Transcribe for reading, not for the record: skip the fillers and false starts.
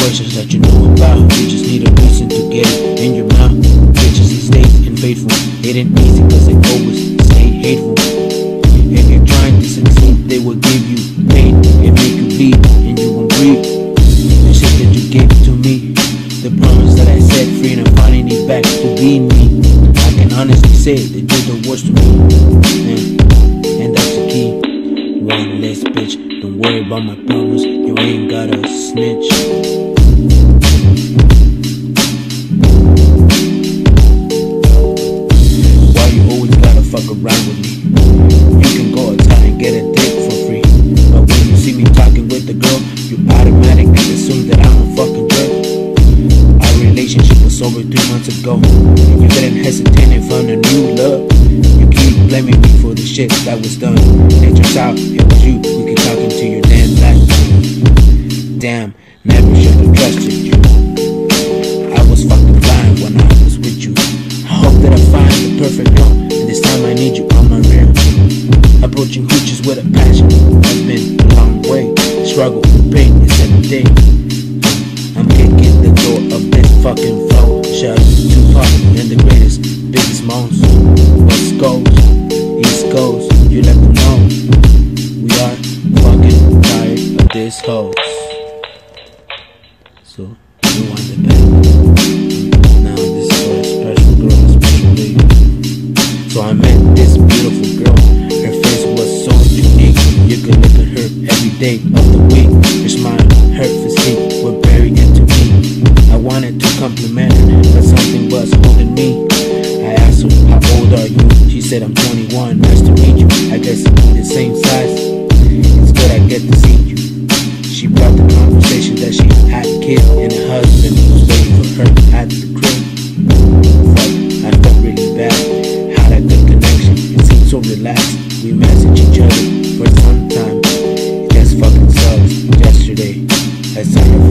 situations that you know about. You just need a reason to get it in your mouth. Bitches these days unfaithful, it ain't easy cause they always stay hateful. If you're trying to succeed, they will give you pain and make you bleed, and you won't breathe. The shit that you gave to me, the promise that I set free, and I'm finally back to being me. I can honestly say that you're the worst to me, and that's the key. One less bitch, don't worry about my promise, you ain't gotta snitch. Why you always gotta fuck around with me? You can go outside and get a date for free, but when you see me talking with the girl, you automatically assume that I'm a fucking jerk. Our relationship was over 3 months ago, and you didn't hesitate and found a new love. You keep blaming me for the shit that was done. It turns out it was you who keep talking to your damn back. Damn, never should have trusted you. I was fucking blind when I was with you. I hope that I find the perfect girl, and this time I need you on my rear. Approaching hooches with a passion has been a long way. Struggle, pain is every day. I'm kicking the door of this fucking flow. Shout out to Tupac and the greatest, biggest moms. West Coast, East Coast, you let them know we are fucking tired of this hoes. So you want the back. Now this is for a special girl, a special lady. So I met this beautiful girl. Her face was so unique. You could look at her every day of the week. Her smile, her physique were very into me. I wanted to compliment her, but something was holding me. I asked her, how old are you? She said, I'm 21, nice to meet you. I guess we're the same size. It's good I get to see you. She brought the conversation that she had a kid and a husband was waiting for her at the crib. Fuck, I felt really bad. Had a good connection, it seemed so relaxed. We messaged each other for some time. It just fucking sucks. Yesterday, I saw her